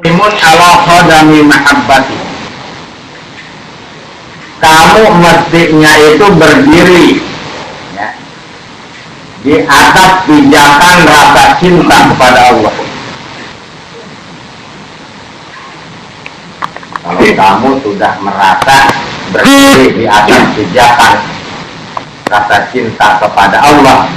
Imun ala qadami mahabbati. Kamu mestinya itu berdiri ya, di atas pijakan rasa cinta kepada Allah. Kalau kamu sudah merasa berdiri di atas pijakan rasa cinta kepada Allah,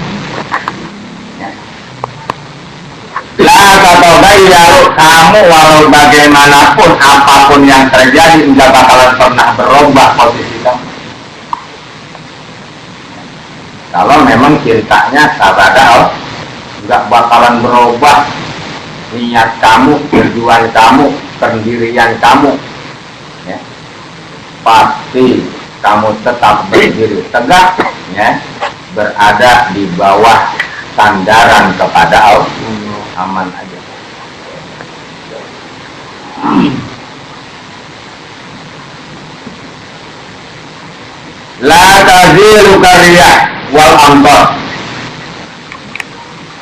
la tatagayyaru, kamu walau bagaimanapun apapun yang terjadi enggak bakalan pernah berubah posisi kamu. Kalau memang cintanya kepada Allah, enggak bakalan berubah niat kamu, tujuan kamu, pendirian kamu ya. Pasti kamu tetap berdiri tegak ya, berada di bawah sandaran kepada Allah. Aman aja. La tazilu karya wal amtor.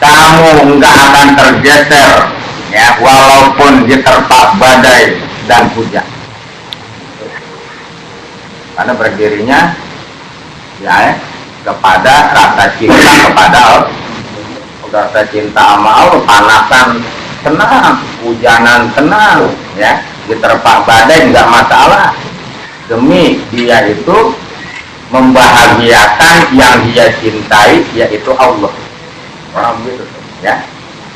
Kamu enggak akan tergeser ya, walaupun diterpa badai dan hujan. Karena berdirinya ya kepada rasa cinta kepada Allah. Rasa cinta sama Allah, panasan tenang, hujanan tenang ya, diterpa badai nggak masalah, demi dia itu membahagiakan yang dia cintai, yaitu Allah. Orang gitu ya,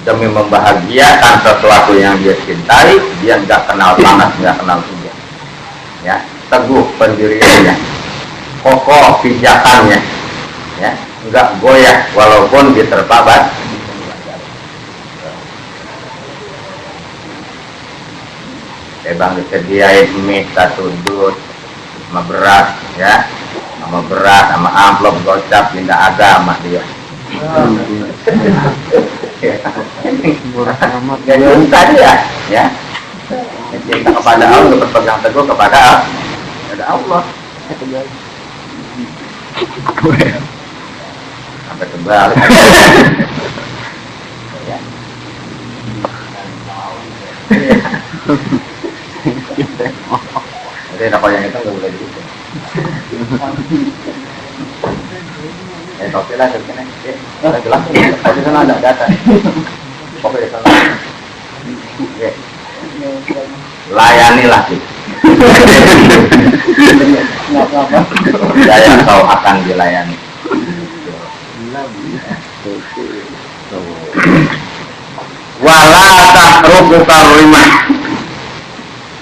demi membahagiakan sesuatu yang dia cintai, dia nggak kenal panas, nggak kenal hujan ya, teguh pendiriannya, kokoh pijakannya ya, nggak goyah walaupun diterpa badai. Bang disediain mie satu dus sama beras ya, sama beras sama amplop gocap, pindah agama dia. Gak cinta dia ya, cinta kepada Allah, berpegang teguh kepada Allah. Sampai kembali ya. Jadi apa yang itu nggak boleh gitu. Kopi lah sini. Jelas. Di sana ada data. Kopi di sana. Layanilah sih. Saya tahu akan dilayani. Wala tahruku karimah,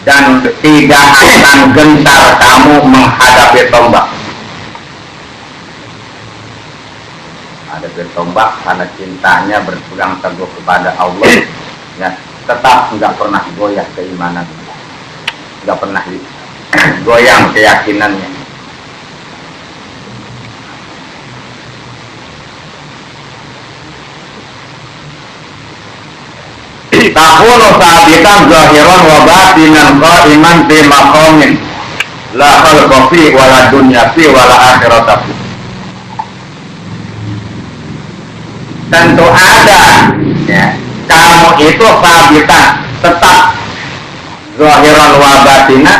dan tidak akan gentar kamu menghadapi tombak. Hadapi tombak karena cintanya berpegang teguh kepada Allah ya, tetap nggak pernah goyah keimanan, nggak pernah goyang keyakinannya. Tahun sahabitan zahiran wa batinan qaiman fi maqamin la khalqa fi wala dunya fi wala akhirata fi. Tentu ada ya, kamu itu sahabitan tetap zahiran wa batinan,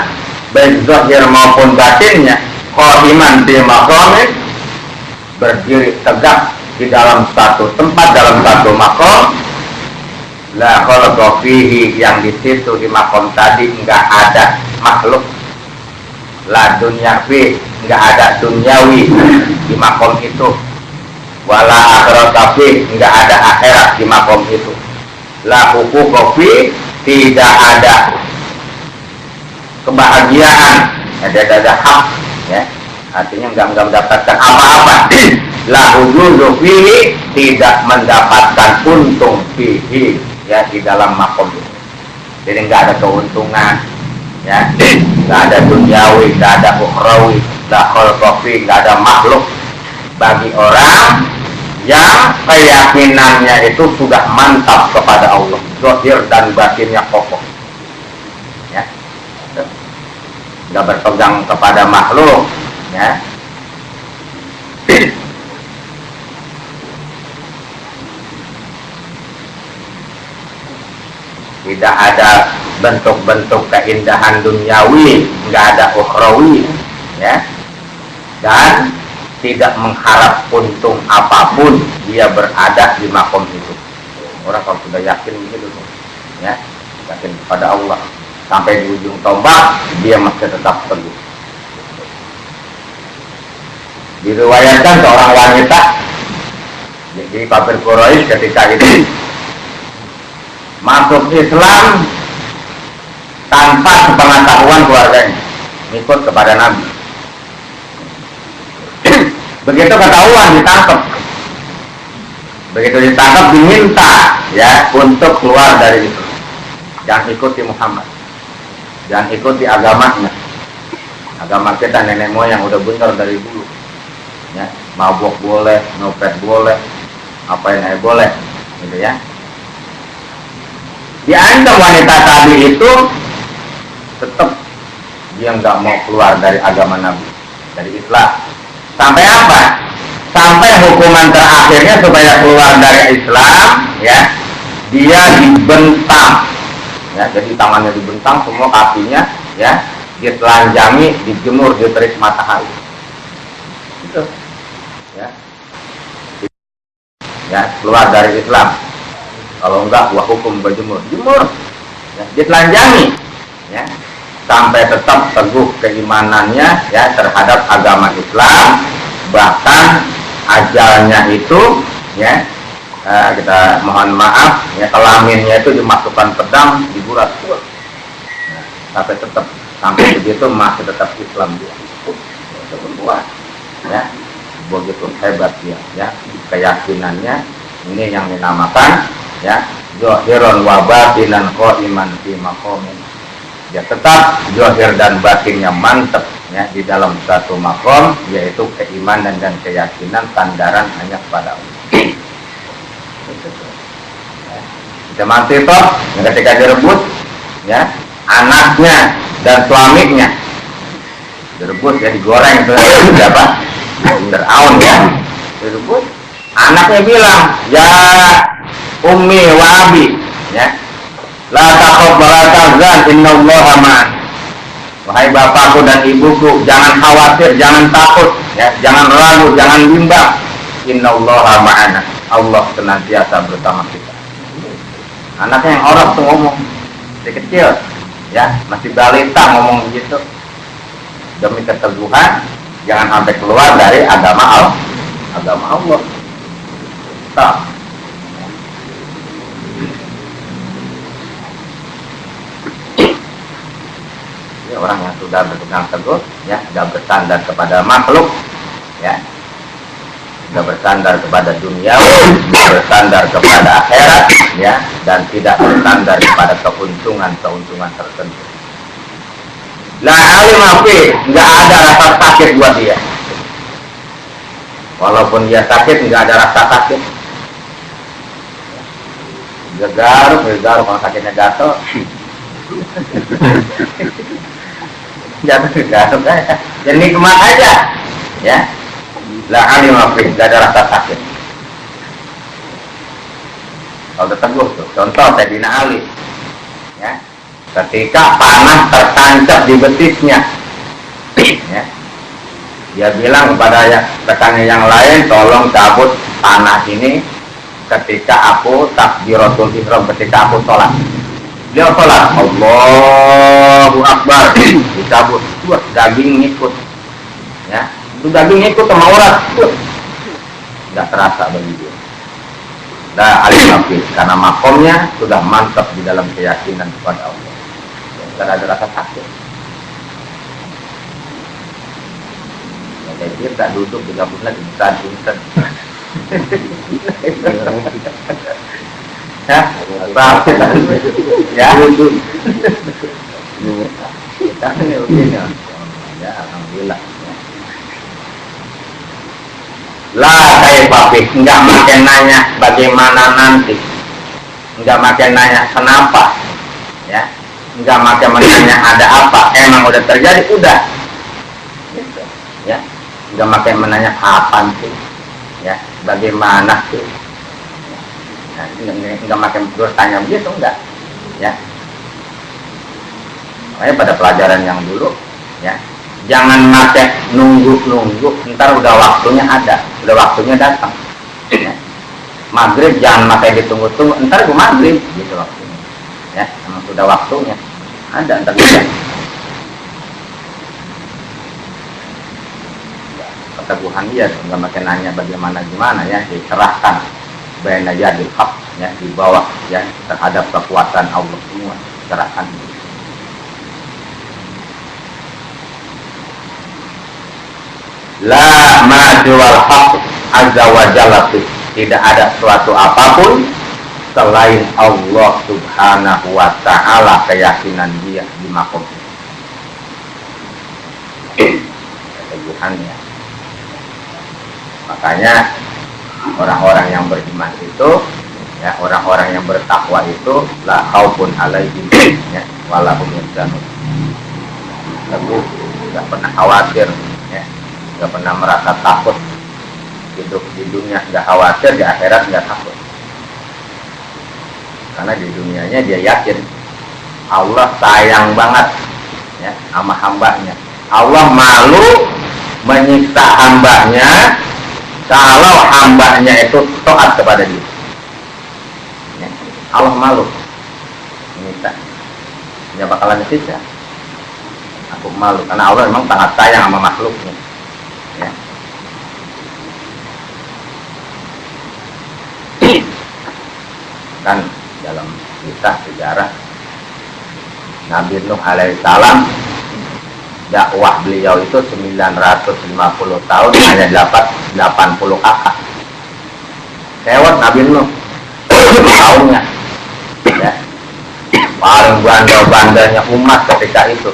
baik zahir maupun batinnya, qaiman fi maqamin, berdiri tegak di dalam satu tempat, dalam satu maqam, la khalqa fihi, yang di situ di makom tadi enggak ada makhluk, la dunya fi, enggak ada duniawi di makom itu, wala akhirat fi, enggak ada akhirat di makom itu, la huquq fi, tidak ada kebahagiaan, ada hak ya, artinya enggak mendapatkan apa-apa. La hujuzu fihi, tidak mendapatkan untung fihi ya, di dalam makom itu. Jadi nggak ada keuntungan ya, nggak ada duniawi, nggak ada ukhrawi, nggak khalqafi, nggak ada makhluk bagi orang yang keyakinannya itu sudah mantap kepada Allah, zahir dan batinnya kokoh ya, nggak berpegang kepada makhluk ya. Tidak ada bentuk-bentuk keindahan duniawi, nggak ada ukhrawi, ya, dan tidak mengharap untung apapun dia berada di makom itu. Orang kalau sudah yakin begitu, ya, yakin kepada Allah sampai di ujung tombak dia masih tetap teguh. Diriwayatkan seorang wanita jadi kafir Quraisy ketika itu masuk Islam tanpa sepengetahuan keluarganya, ikut kepada Nabi. Begitu ketahuan ditangkap. Begitu ditangkap diminta ya untuk keluar dari itu. Jangan ikuti Muhammad. Jangan ikuti agamanya. Agama kita nenek moyang udah benar dari dulu. Ya, mabuk boleh, nyopet boleh, apain aja boleh, gitu ya. Diancam wanita tadi itu tetap dia nggak mau keluar dari agama Nabi, dari Islam. Sampai apa? Sampai hukuman terakhirnya supaya keluar dari Islam, ya, dia dibentang, ya, jadi tangannya dibentang, semua kakinya, ya, ditelanjangi, dijemur di terik matahari, itu, ya, keluar dari Islam. Kalau enggak, wah hukum berjemur, jemur, ya, ditelanjangi, ya, sampai tetap teguh keimanannya, ya, terhadap agama Islam. Bahkan ajalnya itu, ya, kita mohon maaf, ya, kelaminnya itu dimasukkan pedang, digurat, nah, sampai tetap sampai begitu masih tetap Islam dia, itu berbuat, ya, begitu hebat dia, ya, keyakinannya. Ini yang dinamakan, ya, zahirun wa batinan qaiman fi maqamin. Ya, tetap zahir dan batinnya mantap, ya, di dalam satu makom, yaitu keimanan dan keyakinan sandaran hanya kepada Allah. Ya. Seperti itu, ketika direbut, ya, anaknya dan suaminya direbut, ya, digoreng itu siapa? Fir'aun, ya, direbut. Anaknya bilang, ya ummi wa abi, ya, la takhaf wa la tahzan innallaha ma'ana. Wahai bapakku dan ibuku, jangan khawatir, jangan takut, ya, jangan ragu, jangan bimbang. Innallaha ma'ana. Allah senantiasa bersama kita. Anaknya yang orang tuh ngomong, masih kecil, ya, masih balita ngomong gitu. Demi keteguhan, jangan sampai keluar dari agama Allah. Tak. Ya, orang yang sudah berpegang teguh, ya, sudah bersandar kepada makhluk, ya, sudah bersandar kepada dunia, bersandar kepada akhirat, ya, dan tidak bersandar kepada keuntungan tertentu. La alim api, nggak ada rasa sakit buat dia. Walaupun dia sakit, nggak ada rasa sakit. Dia garuk kalau sakitnya gatel. Jatuh aja, jadi nikmat aja, ya. La alim afi, nggak ada rasa sakit. Kalau teguh tuh, contoh Sayyidina Ali, ya, ketika panah tertancap di betisnya, ya, dia bilang kepada rekannya yang lain, tolong cabut panah ini ketika aku takbiratul ihram, ketika aku sholat. Dia sholat, Allahu Akbar, dicabut, daging ngikut, ya, itu daging ngikut sama urat, nggak terasa bagi dia. Dah alim afi, karena makomnya sudah mantap di dalam keyakinan kepada Allah, nggak ada rasa sakit. Ya, kayak kita duduk 3 bulan di Insan. Ya, sakit, ya. Kita ini begini, ya, alhamdulillah. Lah kayak papi, nggak makin nanya bagaimana nanti, nggak makin nanya kenapa, ya, nggak makin menanya ada apa, emang udah terjadi, udah, gitu, ya, nggak makin menanya kapan sih, ya, bagaimana sih. Nah, nggak makin bertanya begitu, enggak, ya. Makanya pada pelajaran yang dulu, ya, jangan pakai nunggu, ntar udah waktunya ada, udah waktunya datang. Ya. Maghrib jangan pakai ditunggu-tunggu, ntar gue maghrib gitu waktunya. Ya, emang sudah waktunya ada, ntar bisa. Keteguhan dia, nggak makin nanya bagaimana gimana ya, diserahkan baina yadil haq, ya, di bawah ya terhadap kekuatan Allah semua, serahkan. La ma'jual haq azza wa jalla, tidak ada suatu apapun selain Allah subhanahu wa ta'ala, keyakinan dia di makom keteguhannya. Makanya orang-orang yang beriman itu, ya, orang-orang yang bertakwa itu la khaufun alaihim, ya, wala hum yahzanun. Teguh, tidak pernah khawatir, ya, tidak pernah merasa takut. Hidup di dunia nggak khawatir, di akhirat nggak takut. Karena di dunianya dia yakin Allah sayang banget, ya, sama hambanya. Allah malu menyiksa hambanya kalau hambanya itu taat kepada dia. Ya, Allah malu menyiksa, dia bakalan disiksa. Aku malu karena Allah memang sangat sayang sama makhluknya. Ya. Kan dalam kisah sejarah Nabi Nuh alaihissalam, dakwah beliau itu 950 tahun hanya dapat 80 kakak. Sewot Nabi Nuh tahunnya, ya, paling bandel-bandelnya umat ketika itu.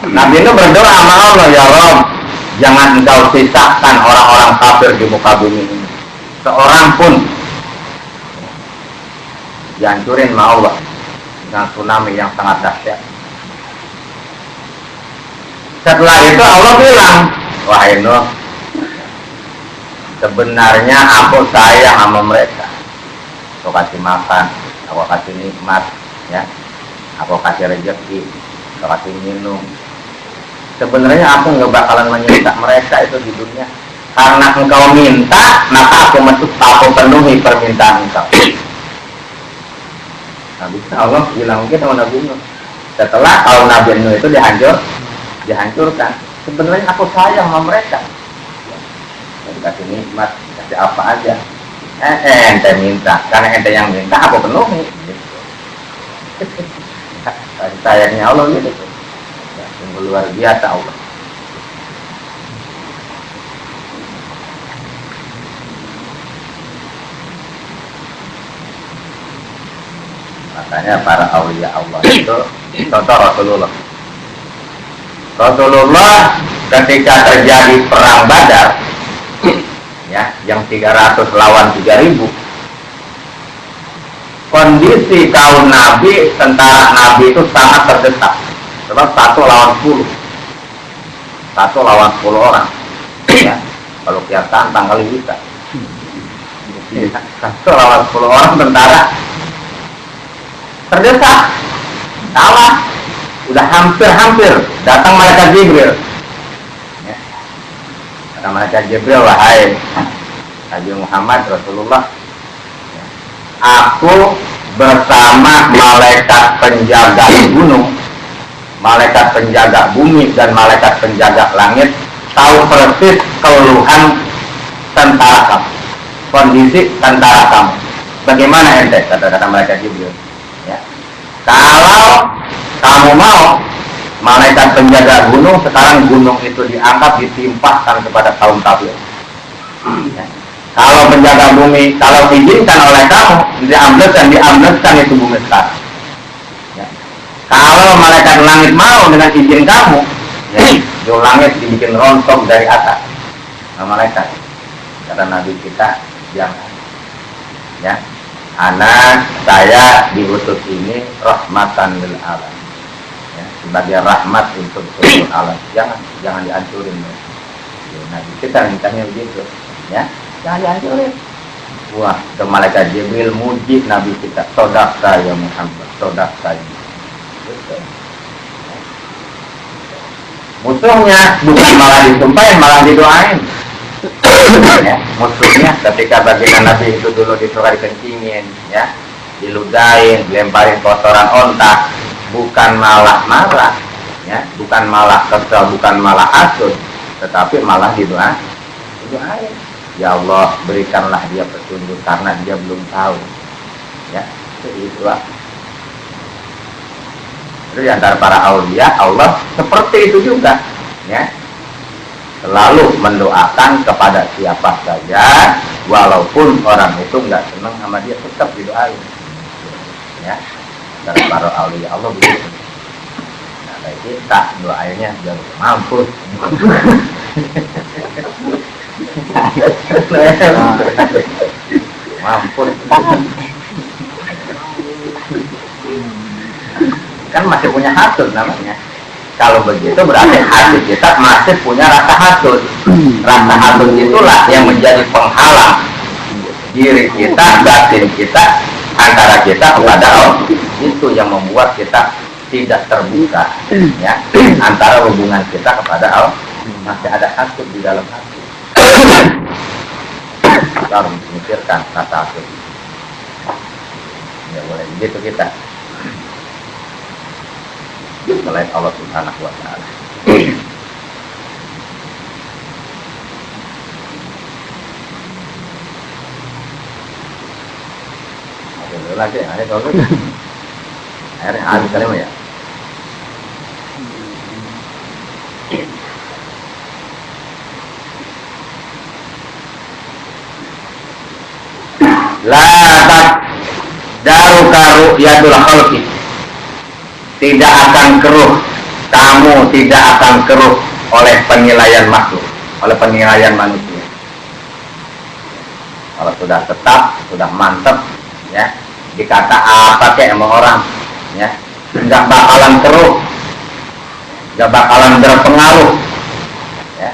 Nabi Nuh berdoa sama Allah, ya Rabb, jangan engkau sisakan orang-orang kafir di muka bumi ini, seorang pun. Dihancurin sama Allah dengan tsunami yang sangat dahsyat. Setelah itu Allah bilang, wahai Nuh, sebenarnya aku sayang sama mereka. Aku kasih makan, aku kasih nikmat, ya, aku kasih rezeki, aku kasih minum. Sebenarnya aku nggak bakalan menyiksa mereka itu di dunia. Karena engkau minta, maka aku penuhi permintaan engkau. Nah, bisa Allah bilang mungkin sama Nabi Nuh. Setelah kaum Nabi Nuh itu dihancurkan, sebenarnya aku sayang sama mereka. Dikasih nikmat, kasih apa aja. Ente minta, karena ente yang minta aku penuhi. Kasih sayangnya Allah gitu. Ya, sungguh luar biasa Allah. Makanya para aulia Allah itu contoh Rasulullah ketika terjadi perang Badar, ya, yang 300 lawan 3000, kondisi kaum Nabi, tentara Nabi itu sangat terdesak. Sebab 1 lawan 10 orang, ya, kalau kelihatan kali bisa, 1 lawan 10 orang tentara terdesak, kalah, udah hampir datang malaikat Jibril, ya. Kata malaikat Jibril, wahai Nabi Muhammad Rasulullah, ya, aku bersama malaikat penjaga gunung, malaikat penjaga bumi, dan malaikat penjaga langit tahu persis keluhan tentara kamu, kondisi tentara kamu. Bagaimana ente? Kata malaikat Jibril. Ya. Kalau kamu mau, malaikat penjaga gunung, sekarang gunung itu diangkat, ditimpahkan kepada kaum kafir. Ya. Kalau penjaga bumi, kalau diizinkan oleh kamu, diambilkan itu bumi sekarang. Ya. Kalau malaikat langit mau dengan izin kamu, ya, di langit dibikin rontok dari atas. Nah, malaikat, kata Nabi kita, jangan. Ya. Anak saya diutus ini rahmatan lil alam, ya, sebagai rahmat untuk seluruh alam. Jangan dihancurin, ya. Nabi kita mintanya begitu, ya, jangan dihancurin. Wah, ke malaikat Jibril muji Nabi kita, sodaq saya Muhammad, sodaq saya. Musuhnya bukan malah disumpahin, malah didoain. Ya, musuhnya ketika baginda Nabi itu dulu disuruh dikencingin, ya, diludahin, dilemparin kotoran onta, bukan malah marah, ya, bukan malah kesel, bukan malah hasut, tetapi malah didoain. Ya Allah, berikanlah dia petunjuk karena dia belum tahu. Ya, itulah. Itu antara para aulia Allah seperti itu juga, ya. Selalu mendoakan kepada siapa saja, walaupun orang itu nggak senang sama dia, tetap didoain. Ya, antara para aulia Allah begitu. Nah, kayak kita doainnya biar mampus. Mampus. Kan masih punya hasud namanya. Kalau begitu berarti hati kita masih punya rasa hasud. Rasa hasud itulah yang menjadi penghalang diri kita, batin kita, antara kita kepada Allah. Itu yang membuat kita tidak terbuka, ya, antara hubungan kita kepada Allah. Masih ada hasud di dalam hati. Kita harus memikirkan rasa hasud. Ya boleh begitu kita. Selain Allah Subhanahu wa ta'ala. Ada lagi, ada tahu kan? Akhirnya habis kali ya. La daruka ru'yatul khalqi. Tidak akan keruh, kamu tidak akan keruh oleh penilaian makhluk, oleh penilaian manusia. Kalau sudah tetap, sudah mantap, ya, dikata apa kayak sama orang, ya, nggak bakalan keruh, nggak bakalan berpengaruh, ya.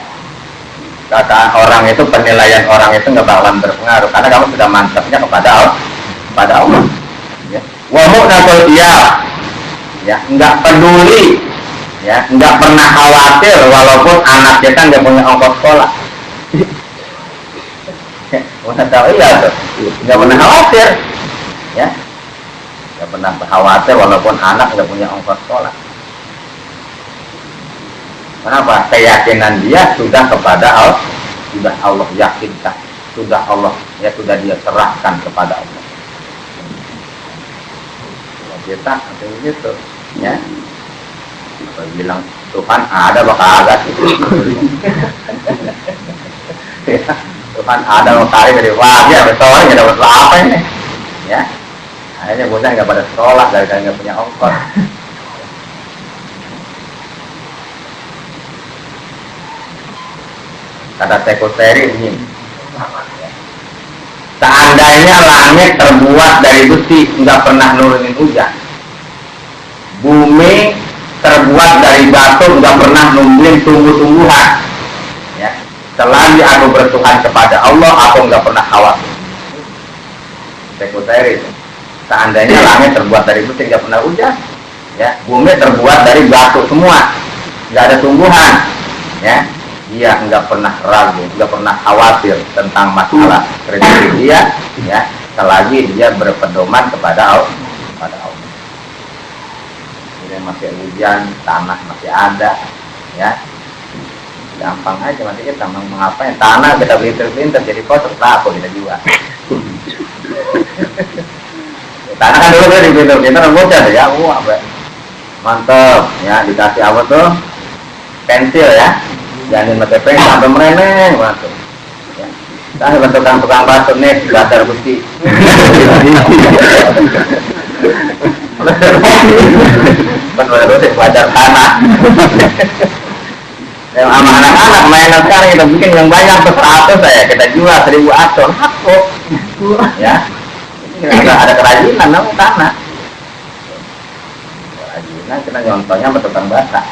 Kata orang itu, penilaian orang itu nggak bakalan berpengaruh karena kamu sudah mantapnya kepada Allah, ya. Wa mu'natul dia. Ya, nggak peduli, ya, nggak pernah khawatir walaupun anak kita nggak punya ongkos sekolah. Masa tahu iya tuh, nggak pernah khawatir, ya, nggak pernah khawatir walaupun anak nggak punya ongkos sekolah. Kenapa? Keyakinan dia sudah kepada Allah, sudah Allah yakinkan, sudah Allah, ya, sudah dia serahkan kepada Allah. Kita atau begitu, ya. Kalau bilang Tuhan ada bakal ada sih. Ya, Tuhan ada bakal dari wah dia betul nggak dapat apa ini, ya. Akhirnya bosan nggak pada sekolah gara-gara nggak punya ongkos. Kata sekretari ini, seandainya langit terbuat dari besi nggak pernah nurunin hujan, bumi terbuat dari batu nggak pernah numbuhin tumbuh-tumbuhan, ya, selagi aku bertuhan kepada Allah aku nggak pernah khawatir. Sekretari, seandainya langit terbuat dari besi nggak pernah hujan, ya, bumi terbuat dari batu semua, nggak ada tumbuhan, ya, dia nggak pernah ragu, nggak pernah khawatir tentang masalah rezeki dia, ya, selagi dia berpedoman kepada Allah. Ini masih hujan, tanah masih ada, ya, gampang aja masih kita mau ngapain, tanah kita pinter-pinter jadi kotor, aku kita jual. Tanah kan dulu kita pinter-pinter bocah ya, wah, mantep, ya, dikasih apa tuh, pensil, ya. Jangan pakai peng sampai mereneng, masuk. Ya. Kita bentuk tukang batu nih, dasar besi. Benar-benar sih belajar tanah. Yang sama anak-anak mainan sekarang kita bikin yang banyak tuh 100 saya kita jual 1000 acon, aku. Ya. Ini ada kerajinan namun tanah. Kerajinan kita contohnya tukang bata.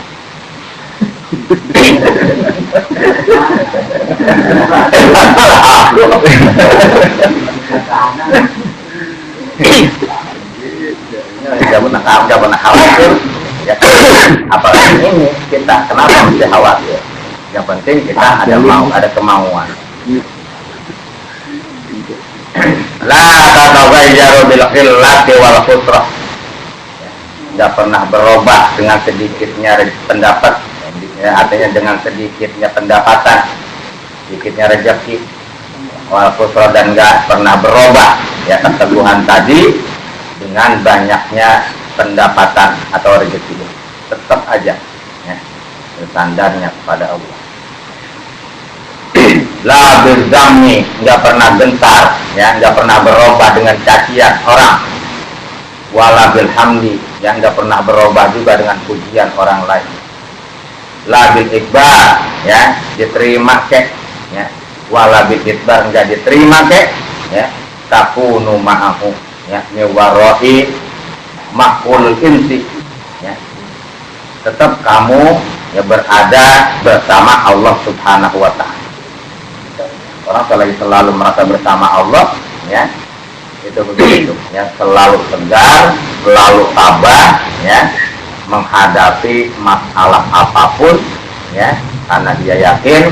Jangan pernah khawatir, ya. apalagi ini kita kenapa mesti khawatir? Yang penting kita ada kemauan. La tatagayyaru bil khillati wal khusrah. Tidak pernah berubah dengan sedikitnya pendapat, ya, artinya dengan sedikitnya pendapatan, sedikitnya rezeki, wal khusrah, dan enggak pernah berubah ya keteguhan tadi dengan banyaknya pendapatan atau rezeki. Tetap aja ya, bersandarnya kepada Allah. La birzamni, enggak pernah gentar ya, enggak pernah berubah dengan cacian orang. Wala bilhamdi, yang enggak pernah berubah juga dengan pujian orang lain. La bil ikbar, ya, diterima kek ya. Wala bil ikbar, enggak diterima kek ya. Takunu ma'ahu ya, miwaroi makul insi ya. Tetap kamu ya berada bersama Allah Subhanahu wa ta'ala. Orang selalu merasa bersama Allah ya, itu begitu ya, selalu tegar, selalu tabah ya, menghadapi masalah apapun ya, karena dia yakin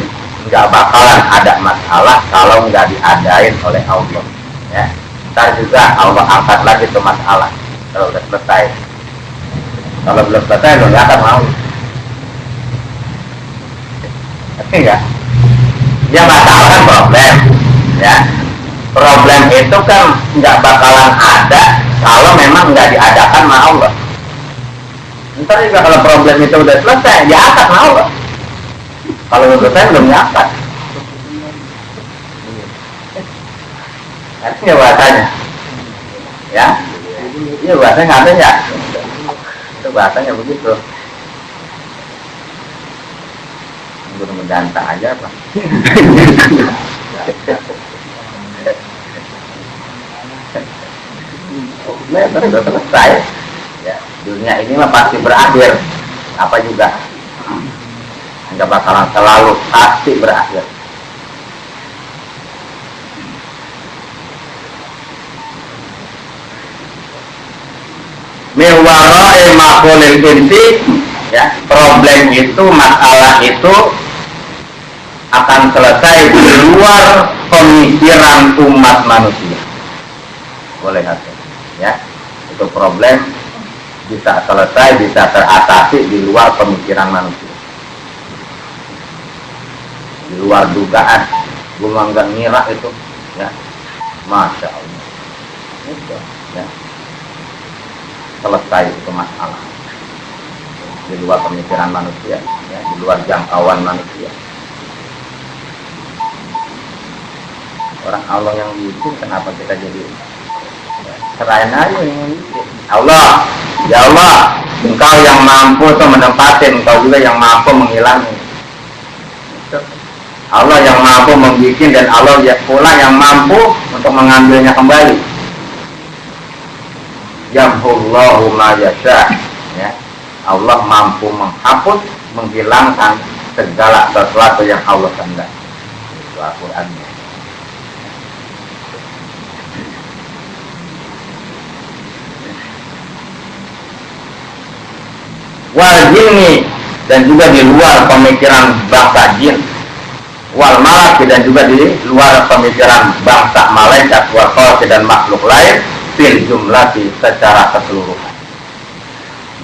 nggak bakalan ada masalah kalau nggak diadain oleh Allah ya. Ntar juga Allah angkat lagi tuh masalah kalau udah selesai. Kalau belum selesai lo nggak akan mau. Oke nggak? Ya masalah kan problem ya. Problem itu kan nggak bakalan ada kalau memang nggak diadakan sama Allah. Ntar juga kalau problem itu udah selesai, diangkat sama Allah. Kalau udah selesai belum diangkat. Artinya bahasanya ya, iya bahasanya nggak ada ya. Itu bahasanya begitu. Guru mendanta aja Pak. Sudah selesai ya, dunia ini mah pasti berakhir, apa juga nggak bakalan selalu pasti berakhir. Miwarai makulil inti ya, problem itu, masalah itu akan selesai di luar pemikiran umat manusia. Boleh hati ya, itu problem bisa selesai, bisa teratasi di luar pemikiran manusia, di luar dugaan. Gue nggak ngira itu ya, masya Allah itu ya, selesai itu masalah di luar pemikiran manusia ya, di luar jangkauan manusia. Orang Allah yang bikin, kenapa kita jadi serahin aja yang bikin Allah. Ya Allah, Engkau yang mampu untuk menempatin, Engkau juga yang mampu menghilangi. Allah yang mampu membuat, dan Allah pula yang mampu untuk mengambilnya kembali. Yamhullahu ma yasha ya. Allah mampu menghapus, menghilangkan segala sesuatu yang Allah kehendaki. Itu Al-Qur'annya. Wal jinni, dan juga di luar pemikiran bangsa jin. Wal malak, dan juga di luar pemikiran bangsa malaikat. Wal khalqi, dan makhluk lain. Fil jumlati, secara keseluruhan.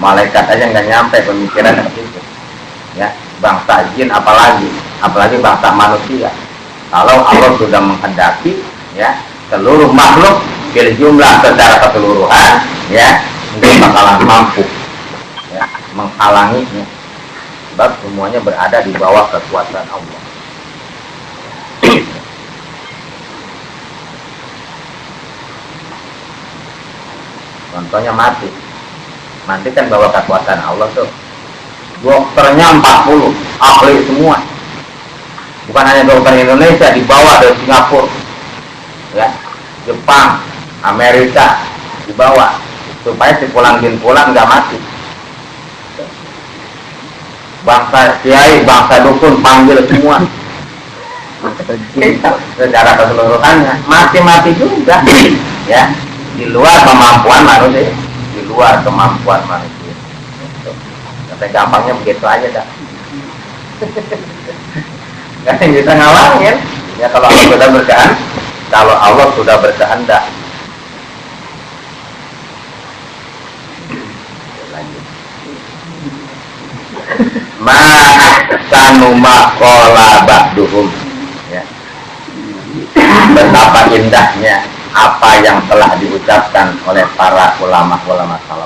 Malaikat aja nggak nyampe pemikiran seperti itu ya, bangsa jin apalagi bangsa manusia. Kalau Allah sudah menghendaki ya, seluruh makhluk fil jumlah, secara keseluruhan ya, nggak bakalan mampu ya, menghalanginya, sebab semuanya berada di bawah kekuasaan Allah. Contohnya mati kan bawah kekuasaan Allah tuh. Dokternya 40 ahli semua, bukan hanya dokter Indonesia, dibawa dari Singapura ya, Jepang, Amerika, dibawa supaya si pulang nggak mati. Bangsa kiai, bangsa dukun panggil semua secara keseluruhannya, mati juga ya, di luar kemampuan manusia, di luar kemampuan manusia. gampangnya begitu aja dah. Nggak ada yang bisa ngalangin. Ya kalau Allah sudah berkehendak, kalau Allah sudah berkehendak. Ma'ahsanu maqala ba'duhum, ya. Betapa indahnya apa yang telah diucapkan oleh para ulama-ulama salaf.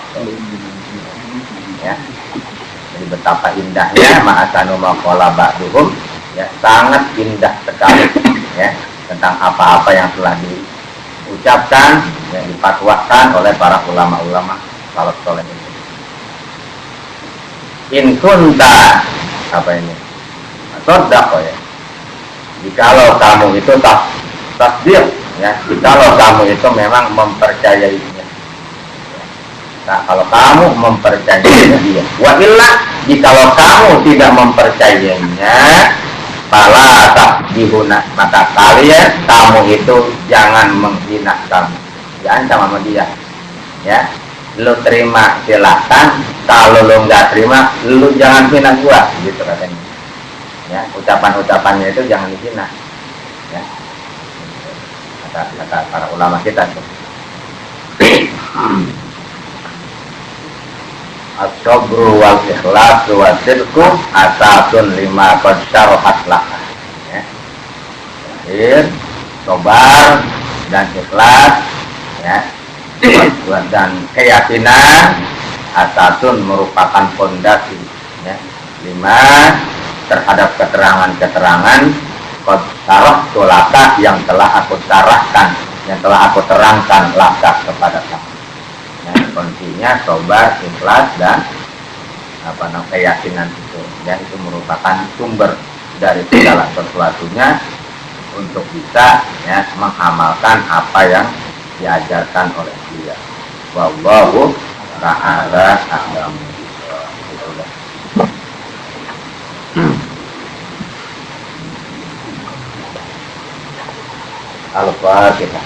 Ya. Jadi betapa indahnya ma'ahsanu maqala ba'duhum, ya, sangat indah sekali, ya, tentang apa-apa yang telah diucapkan, yang difatwakan oleh para ulama-ulama salaf saleh. In kunta, apa ini? Sodako, ya. Jikalau kamu itu tasdir, ya. Jikalau kamu itu memang mempercayainya. Nah, kalau kamu mempercayainya dia. Wa illa, jikalau kamu tidak mempercayainya, fala tasbihuna, maka kalian kamu itu jangan menghina kamu. Jangan sama dia, ya. Lu terima silakan, kalau lu nggak terima, lu jangan hina gua, gitu katanya. Ya, ucapan-ucapannya itu jangan dihina, ya. Kata para ulama kita tuh. As-sabru wal ikhlas wa sidqu asasun lima qad syarahat laka. Ya. Terakhir, sabar dan ikhlas, ya. Dan keyakinan asasun merupakan fondasi, ya. 5 terhadap keterangan-keterangan qad syarahtu laka yang telah aku syarahkan, yang telah aku terangkan laka kepada kamu. Ya, kuncinya sabar, ikhlas dan keyakinan itu, ya, itu merupakan sumber dari segala sesuatunya untuk bisa, ya, mengamalkan apa yang diajarkan oleh dia. Wallahu ta'ala a'lam. Al-Fatihah.